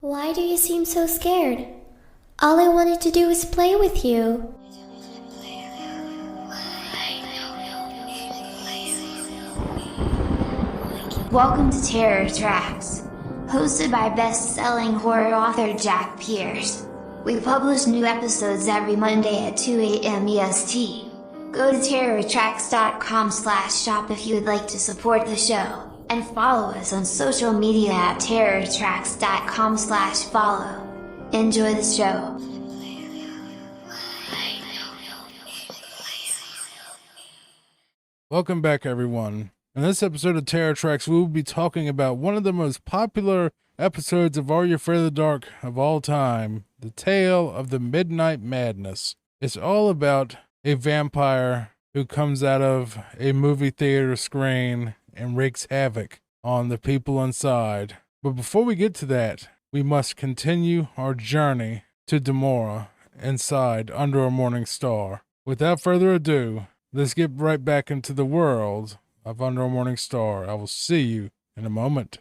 Why do you seem so scared? All I wanted to do was play with you. Welcome to Terror Tracks, hosted by best-selling horror author Jack Pierce. We publish new episodes every Monday at 2 a.m. EST. Go to terrortracks.com/shop if you would like to support the show, and follow us on social media at terrortracks.com/follow. Enjoy the show. Welcome back, everyone. In this episode of Terror Tracks, we will be talking about one of the most popular episodes of Are You Afraid of the Dark of all time, The Tale of the Midnight Madness. It's all about a vampire who comes out of a movie theater screen and wreaks havoc on the people inside. But before we get to that, we must continue our journey to Demora inside Under a Morning Star. Without further ado, let's get right back into the world of Under a Morning Star. I will see you in a moment.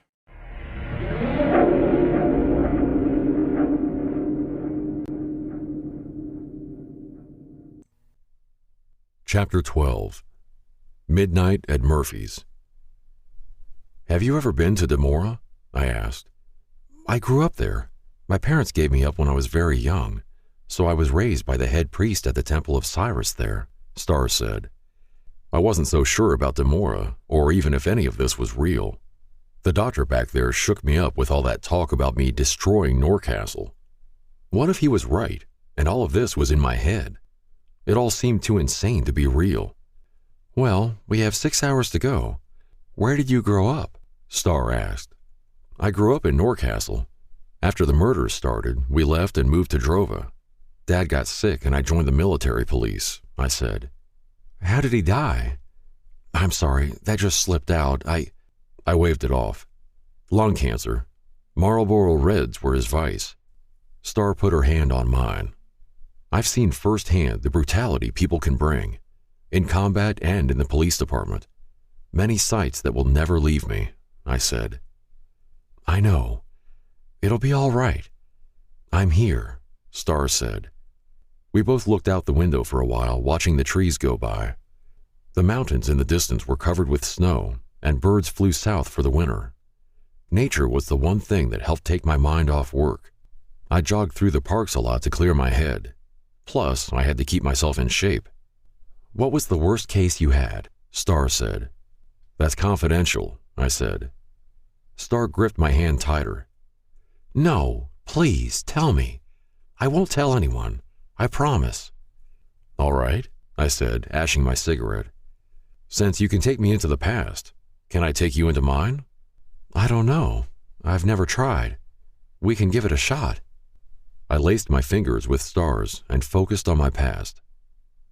Chapter 12. Midnight at Murphy's. Have you ever been to Demora? I asked. I grew up there. My parents gave me up when I was very young, so I was raised by the head priest at the Temple of Cyrus there, Star said. I wasn't so sure about Demora, or even if any of this was real. The doctor back there shook me up with all that talk about me destroying Norcastle. What if he was right, and all of this was in my head? It all seemed too insane to be real. Well, we have 6 hours to go. Where did you grow up? Star asked. I grew up in Norcastle. After the murders started, we left and moved to Drova. Dad got sick and I joined the military police, I said. How did he die? I'm sorry, that just slipped out. I waved it off. Lung cancer. Marlboro Reds were his vice. Star put her hand on mine. I've seen firsthand the brutality people can bring, in combat and in the police department. Many sights that will never leave me, I said. I know. It'll be all right. I'm here, Star said. We both looked out the window for a while, watching the trees go by. The mountains in the distance were covered with snow, and birds flew south for the winter. Nature was the one thing that helped take my mind off work. I jogged through the parks a lot to clear my head. Plus, I had to keep myself in shape. What was the worst case you had? Star said. That's confidential, I said. Star gripped my hand tighter. No, please, tell me. I won't tell anyone. I promise. All right, I said, ashing my cigarette. Since you can take me into the past, can I take you into mine? I don't know. I've never tried. We can give it a shot. I laced my fingers with stars and focused on my past.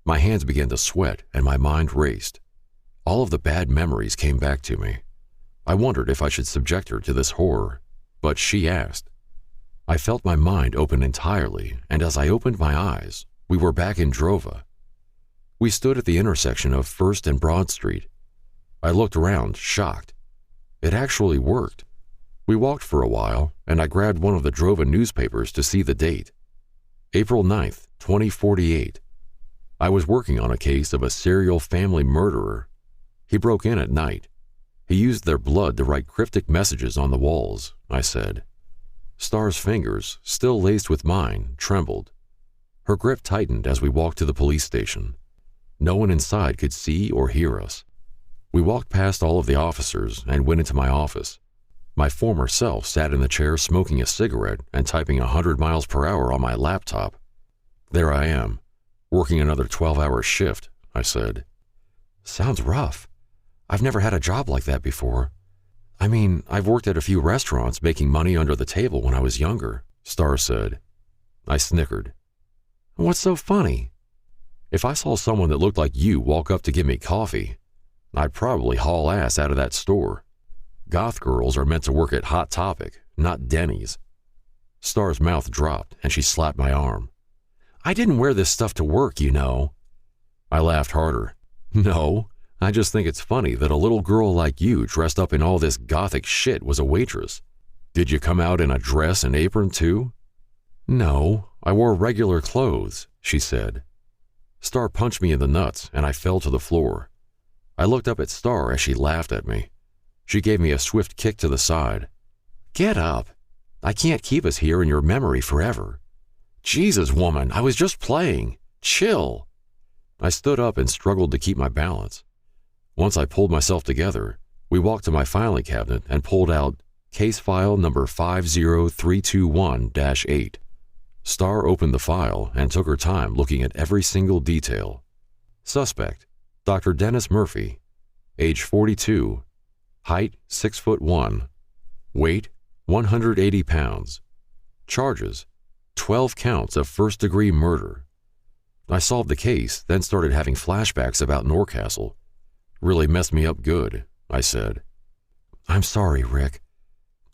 My hands began to sweat and my mind raced. All of the bad memories came back to me. I wondered if I should subject her to this horror, but she asked. I felt my mind open entirely, and as I opened my eyes, we were back in Drova. We stood at the intersection of First and Broad Street. I looked around, shocked. It actually worked. We walked for a while, and I grabbed one of the Drova newspapers to see the date. April 9th, 2048. I was working on a case of a serial family murderer. He broke in at night. He used their blood to write cryptic messages on the walls, I said. Star's fingers, still laced with mine, trembled. Her grip tightened as we walked to the police station. No one inside could see or hear us. We walked past all of the officers and went into my office. My former self sat in the chair smoking a cigarette and typing 100 miles per hour on my laptop. There I am, working another 12-hour shift, I said. Sounds rough. I've never had a job like that before. I mean, I've worked at a few restaurants making money under the table when I was younger, Star said. I snickered. What's so funny? If I saw someone that looked like you walk up to give me coffee, I'd probably haul ass out of that store. Goth girls are meant to work at Hot Topic, not Denny's. Star's mouth dropped and she slapped my arm. I didn't wear this stuff to work, you know. I laughed harder. No, I just think it's funny that a little girl like you dressed up in all this gothic shit was a waitress. Did you come out in a dress and apron too? No, I wore regular clothes, she said. Star punched me in the nuts and I fell to the floor. I looked up at Star as she laughed at me. She gave me a swift kick to the side. Get up. I can't keep us here in your memory forever. Jesus, woman, I was just playing. Chill. I stood up and struggled to keep my balance. Once I pulled myself together, we walked to my filing cabinet and pulled out case file number 50321-8. Star opened the file and took her time looking at every single detail. Suspect, Dr. Dennis Murphy, age 42, height 6'1", weight 180 pounds. Charges, 12 counts of first-degree murder. I solved the case, then started having flashbacks about Norcastle. Really messed me up good, I said. I'm sorry, Rick.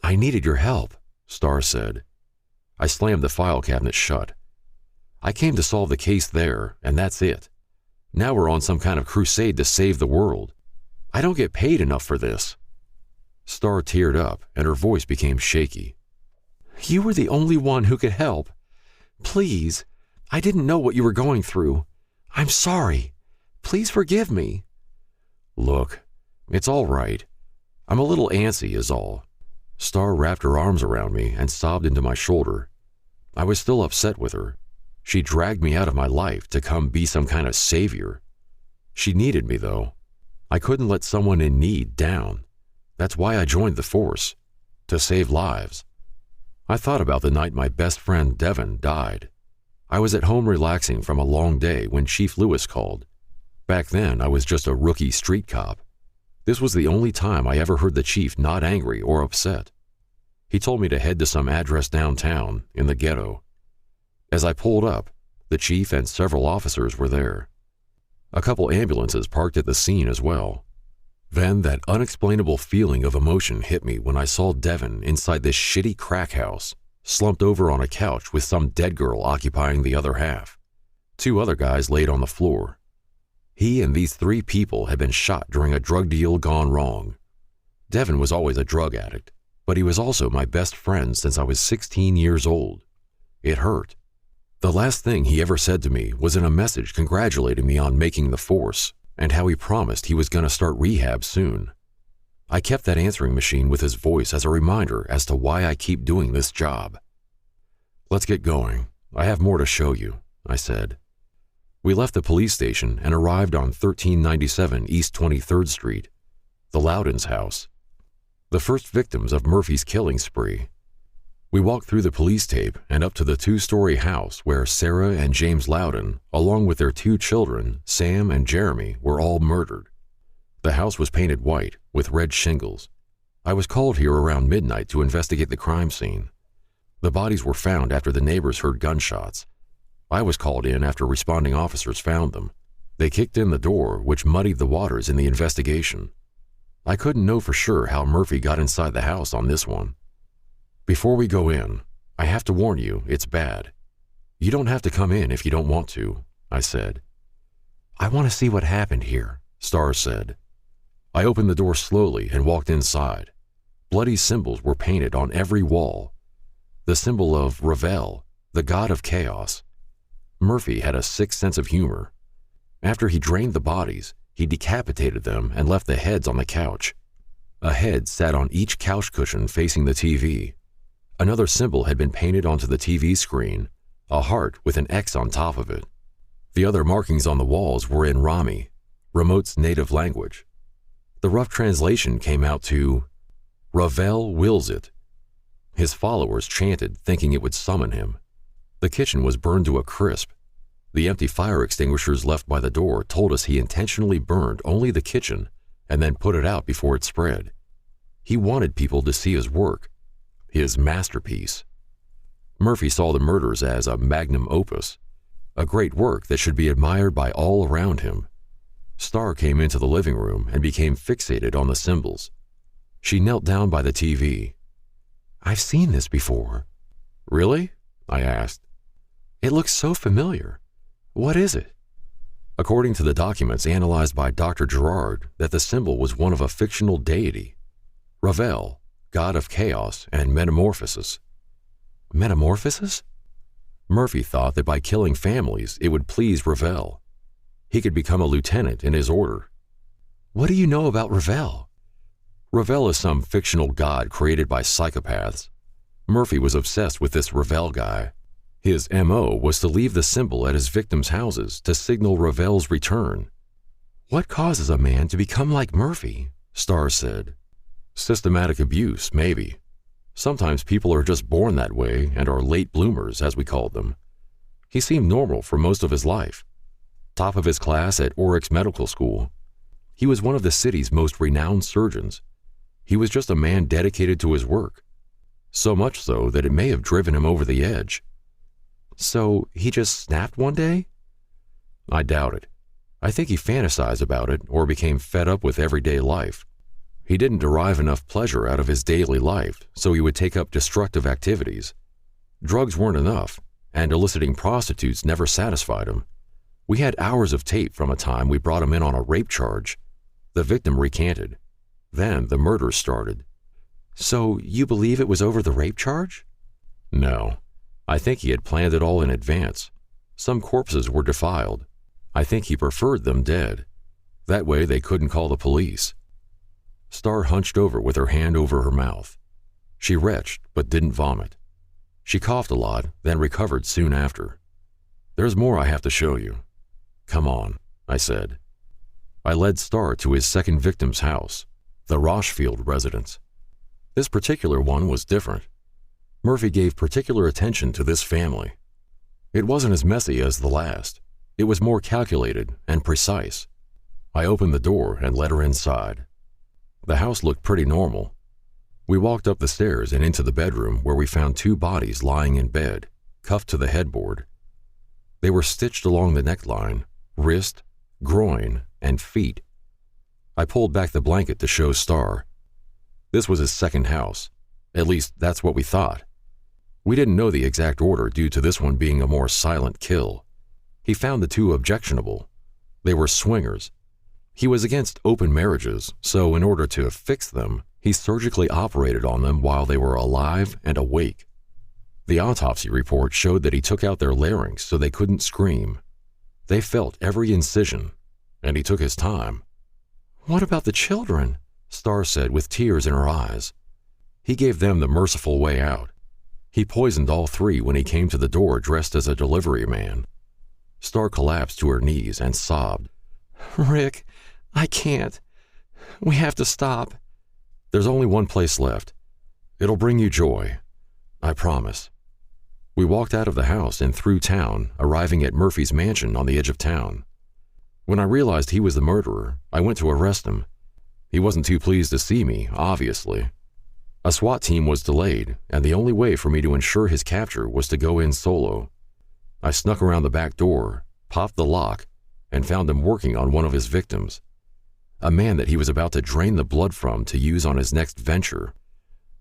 I needed your help, Star said. I slammed the file cabinet shut. I came to solve the case there, and that's it. Now we're on some kind of crusade to save the world. I don't get paid enough for this. Star teared up, and her voice became shaky. You were the only one who could help. Please, I didn't know what you were going through. I'm sorry. Please forgive me. Look, it's all right. I'm a little antsy is all. Star wrapped her arms around me and sobbed into my shoulder. I was still upset with her. She dragged me out of my life to come be some kind of savior. She needed me, though. I couldn't let someone in need down. That's why I joined the force, to save lives. I thought about the night my best friend Devin died. I was at home relaxing from a long day when Chief Lewis called. Back then, I was just a rookie street cop. This was the only time I ever heard the chief not angry or upset. He told me to head to some address downtown, in the ghetto. As I pulled up, the chief and several officers were there. A couple ambulances parked at the scene as well. Then that unexplainable feeling of emotion hit me when I saw Devin inside this shitty crack house, slumped over on a couch with some dead girl occupying the other half. 2 other guys laid on the floor. He and these 3 people had been shot during a drug deal gone wrong. Devin was always a drug addict, but he was also my best friend since I was 16 years old. It hurt. The last thing he ever said to me was in a message congratulating me on making the force and how he promised he was going to start rehab soon. I kept that answering machine with his voice as a reminder as to why I keep doing this job. Let's get going. I have more to show you, I said. We left the police station and arrived on 1397 East 23rd Street, the Loudons house, the first victims of Murphy's killing spree. We walked through the police tape and up to the 2-story house where Sarah and James Loudon, along with their 2 children, Sam and Jeremy, were all murdered. The house was painted white with red shingles. I was called here around midnight to investigate the crime scene. The bodies were found after the neighbors heard gunshots. I was called in after responding officers found them. They kicked in the door, which muddied the waters in the investigation. I couldn't know for sure how Murphy got inside the house on this one. Before we go in, I have to warn you, it's bad. You don't have to come in if you don't want to, I said. I want to see what happened here, Star said. I opened the door slowly and walked inside. Bloody symbols were painted on every wall. The symbol of Ravel, the god of chaos. Murphy had a sick sense of humor. After he drained the bodies, he decapitated them and left the heads on the couch. A head sat on each couch cushion facing the TV. Another symbol had been painted onto the TV screen, a heart with an X on top of it. The other markings on the walls were in Rami, Remote's native language. The rough translation came out to, Ravel wills it. His followers chanted, thinking it would summon him. The kitchen was burned to a crisp. The empty fire extinguishers left by the door told us he intentionally burned only the kitchen and then put it out before it spread. He wanted people to see his work, his masterpiece. Murphy saw the murders as a magnum opus, a great work that should be admired by all around him. Star came into the living room and became fixated on the symbols. She knelt down by the TV. I've seen this before. Really? I asked. It looks so familiar. What is it? According to the documents analyzed by Dr. Gerard, that the symbol was one of a fictional deity. Ravel, god of chaos and metamorphosis. Metamorphosis? Murphy thought that by killing families, it would please Ravel. He could become a lieutenant in his order. What do you know about Ravel? Ravel is some fictional god created by psychopaths. Murphy was obsessed with this Ravel guy. His M.O. was to leave the symbol at his victims' houses to signal Ravel's return. What causes a man to become like Murphy? Starr said. Systematic abuse, maybe. Sometimes people are just born that way and are late bloomers, as we called them. He seemed normal for most of his life. Top of his class at Oryx Medical School. He was one of the city's most renowned surgeons. He was just a man dedicated to his work. So much so that it may have driven him over the edge. So he just snapped one day? I doubt it. I think he fantasized about it or became fed up with everyday life. He didn't derive enough pleasure out of his daily life, so he would take up destructive activities. Drugs weren't enough, and eliciting prostitutes never satisfied him. We had hours of tape from a time we brought him in on a rape charge. The victim recanted. Then the murders started. So you believe it was over the rape charge? No. I think he had planned it all in advance. Some corpses were defiled. I think he preferred them dead. That way they couldn't call the police. Starr hunched over with her hand over her mouth. She retched, but didn't vomit. She coughed a lot, then recovered soon after. There's more I have to show you. Come on, I said. I led Starr to his second victim's house, the Rochefield residence. This particular one was different. Murphy gave particular attention to this family. It wasn't as messy as the last. It was more calculated and precise. I opened the door and led her inside. The house looked pretty normal. We walked up the stairs and into the bedroom where we found two bodies lying in bed, cuffed to the headboard. They were stitched along the neckline, wrist, groin, and feet. I pulled back the blanket to show Starr. This was his second house. At least that's what we thought. We didn't know the exact order due to this one being a more silent kill. He found the two objectionable. They were swingers. He was against open marriages, so in order to fix them, he surgically operated on them while they were alive and awake. The autopsy report showed that he took out their larynx so they couldn't scream. They felt every incision, and he took his time. What about the children? Starr said with tears in her eyes. He gave them the merciful way out. He poisoned all three when he came to the door dressed as a delivery man. Starr collapsed to her knees and sobbed. Rick, I can't. We have to stop. There's only one place left. It'll bring you joy. I promise. We walked out of the house and through town, arriving at Murphy's mansion on the edge of town. When I realized he was the murderer, I went to arrest him. He wasn't too pleased to see me, obviously. A SWAT team was delayed, and the only way for me to ensure his capture was to go in solo. I snuck around the back door, popped the lock, and found him working on one of his victims. A man that he was about to drain the blood from to use on his next venture.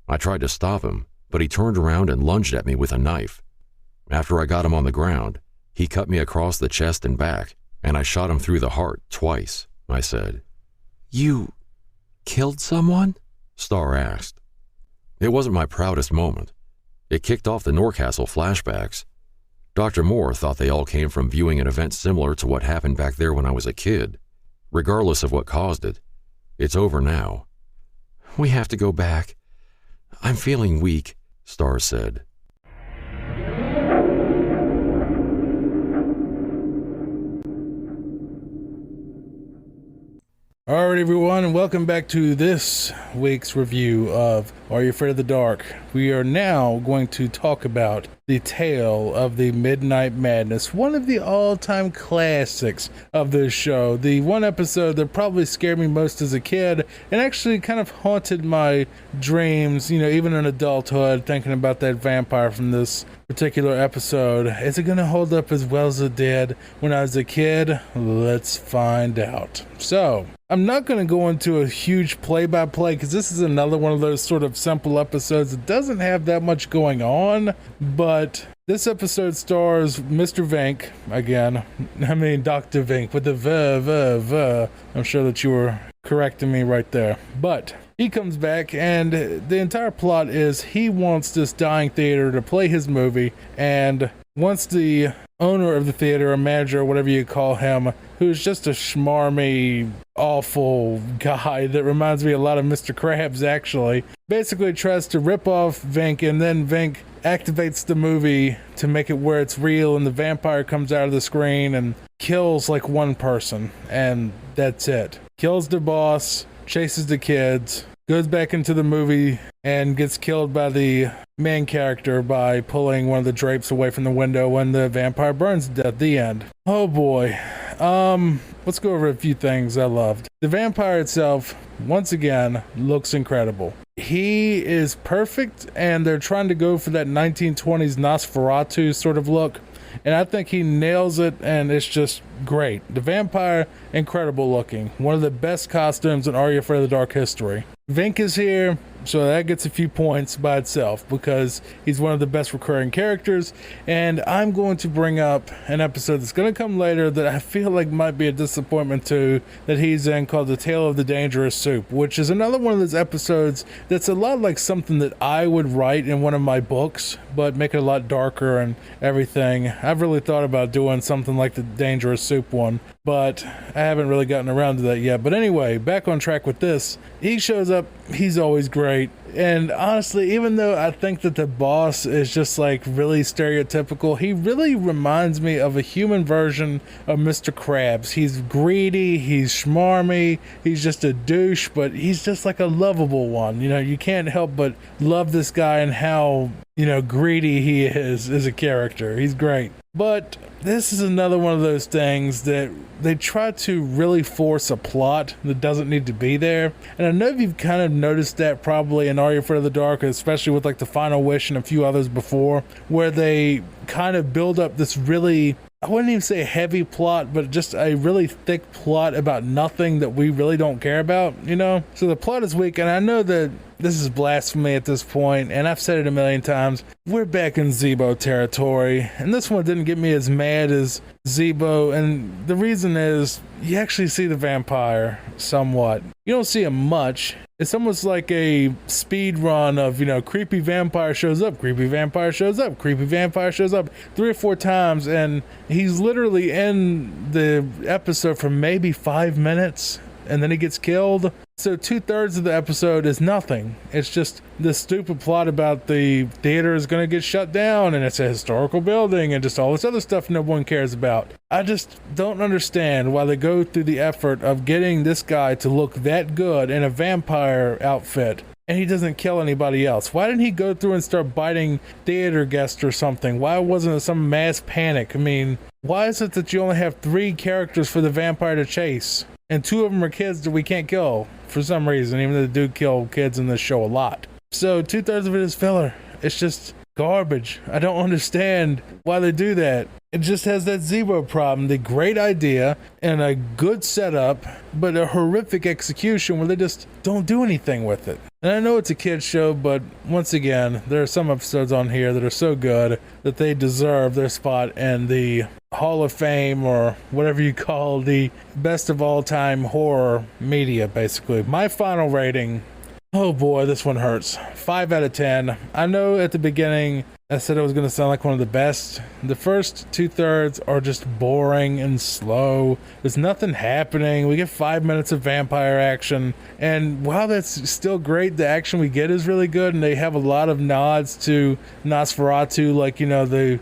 I tried to stop him, but he turned around and lunged at me with a knife. After I got him on the ground, he cut me across the chest and back, and I shot him through the heart twice, I said. You killed someone? Starr asked. It wasn't my proudest moment. It kicked off the Norcastle flashbacks. Dr. Moore thought they all came from viewing an event similar to what happened back there when I was a kid. Regardless of what caused it, it's over now. We have to go back. I'm feeling weak, Starr said. All right, everyone, and welcome back to this week's review of Are You Afraid of the Dark? We are now going to talk about the tale of the Midnight Madness, one of the all-time classics of this show. The one episode that probably scared me most as a kid and actually kind of haunted my dreams, even in adulthood, thinking about that vampire from this particular episode. Is it going to hold up as well as it did when I was a kid? Let's find out. So, I'm not going to go into a huge play-by-play because this is another one of those sort of simple episodes that doesn't have that much going on, but this episode stars Mr. Vink again. Dr. Vink with the v. I'm sure that you were correcting me right there. But he comes back, and the entire plot is he wants this dying theater to play his movie, and once the owner of the theater, or manager, or whatever you call him, who's just a schmarmy, awful guy that reminds me a lot of Mr. Krabs, actually, basically tries to rip off Vink, and then Vink activates the movie to make it where it's real, and the vampire comes out of the screen and kills like one person, and that's it. Kills the boss, chases the kids, goes back into the movie, and gets killed by the main character by pulling one of the drapes away from the window when the vampire burns to death. At the end. Oh boy. Let's go over a few things I loved. The vampire itself, once again, looks incredible. He is perfect, and they're trying to go for that 1920s Nosferatu sort of look, and I think he nails it, and it's just great. The vampire, incredible looking. One of the best costumes in Are You Afraid of the Dark history. Vink is here, so that gets a few points by itself because he's one of the best recurring characters. And I'm going to bring up an episode that's going to come later that I feel like might be a disappointment to, that he's in, called The Tale of the Dangerous Soup, which is another one of those episodes that's a lot like something that I would write in one of my books, but make it a lot darker and everything. I've really thought about doing something like the Dangerous Soup one, but I haven't really gotten around to that yet. But anyway, back on track with this. He shows up, he's always great. And honestly, even though I think that the boss is just like really stereotypical, he really reminds me of a human version of Mr. Krabs. He's greedy, he's schmarmy, he's just a douche, but he's just like a lovable one. You know, you can't help but love this guy and how, you know, greedy he is as a character. He's great. But this is another one of those things that they try to really force a plot that doesn't need to be there. And I know you've kind of noticed that probably in Are You Afraid of the Dark, especially with like The Final Wish and a few others before, where they kind of build up this really, I wouldn't even say heavy plot, but just a really thick plot about nothing that we really don't care about, you know? So the plot is weak, and I know that this is blasphemy at this point, and I've said it a million times. We're back in Zebo territory, and this one didn't get me as mad as Zebo, and the reason is you actually see the vampire somewhat. You don't see him much. It's almost like a speed run of, you know, creepy vampire shows up, creepy vampire shows up, creepy vampire shows up 3 or 4 times, and he's literally in the episode for maybe 5 minutes, and then he gets killed. So 2/3 of the episode is nothing. It's just this stupid plot about the theater is going to get shut down, and it's a historical building, and just all this other stuff no one cares about. I just don't understand why they go through the effort of getting this guy to look that good in a vampire outfit, and he doesn't kill anybody else. Why didn't he go through and start biting theater guests or something? Why wasn't it some mass panic? I mean, why is it that you only have 3 characters for the vampire to chase? And 2 of them are kids that we can't kill for some reason, even though they do kill kids in this show a lot. So 2/3 of it is filler. It's just garbage. I don't understand why they do that. It just has that zero problem. The great idea and a good setup, but a horrific execution where they just don't do anything with it. And I know it's a kid's show, but once again, there are some episodes on here that are so good that they deserve their spot in the Hall of Fame, or whatever you call the best of all time horror media, basically. My final rating, oh boy, this one hurts. 5 out of 10. I know at the beginning I said it was going to sound like one of the best. The first 2/3 are just boring and slow. There's nothing happening. We get 5 minutes of vampire action, and while that's still great, the action we get is really good, and they have a lot of nods to Nosferatu, like, you know, the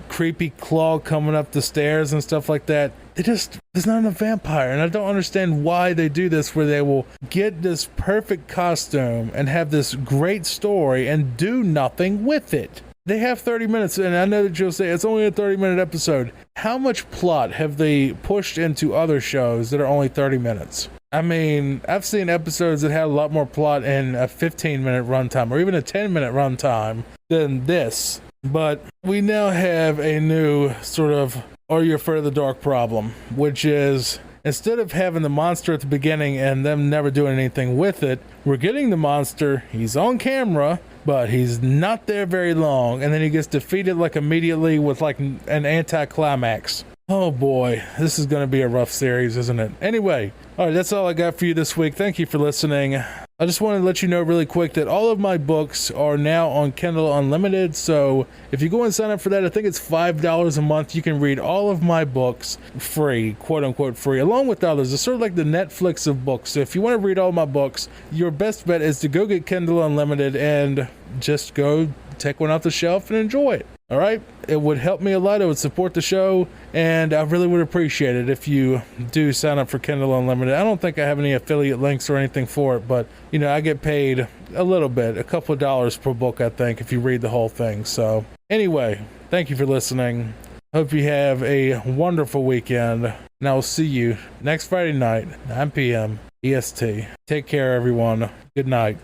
creepy claw coming up the stairs and stuff like that. There's not enough vampire, and I don't understand why they do this, where they will get this perfect costume and have this great story and do nothing with it. They have 30 minutes, and I know that you'll say it's only a 30-minute episode. How much plot have they pushed into other shows that are only 30 minutes? I mean, I've seen episodes that had a lot more plot in a 15-minute runtime, or even a 10-minute runtime than this. But we now have a new sort of Are You Afraid of the Dark problem, which is, instead of having the monster at the beginning and them never doing anything with it, we're getting the monster, he's on camera, but he's not there very long, and then he gets defeated like immediately with like an anticlimax. Oh boy, this is going to be a rough series, isn't it? Anyway, all right, that's all I got for you this week. Thank you for listening. I just wanted to let you know really quick that all of my books are now on Kindle Unlimited. So if you go and sign up for that, I think it's $5 a month. You can read all of my books free, quote unquote free, along with others. It's sort of like the Netflix of books. So if you want to read all my books, your best bet is to go get Kindle Unlimited and just go take one off the shelf and enjoy it. All right. It would help me a lot. It would support the show. And I really would appreciate it if you do sign up for Kindle Unlimited. I don't think I have any affiliate links or anything for it, but you know, I get paid a little bit, a couple of dollars per book, I think, if you read the whole thing. So anyway, thank you for listening. Hope you have a wonderful weekend. And I will see you next Friday night, 9 p.m. EST. Take care, everyone. Good night.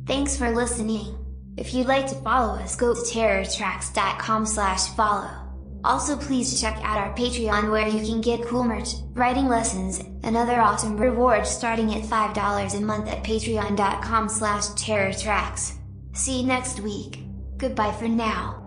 Thanks for listening. If you'd like to follow us, go to terrortracks.com/follow. Also, please check out our Patreon where you can get cool merch, writing lessons, and other awesome rewards starting at $5 a month at patreon.com/terrortracks. See you next week. Goodbye for now.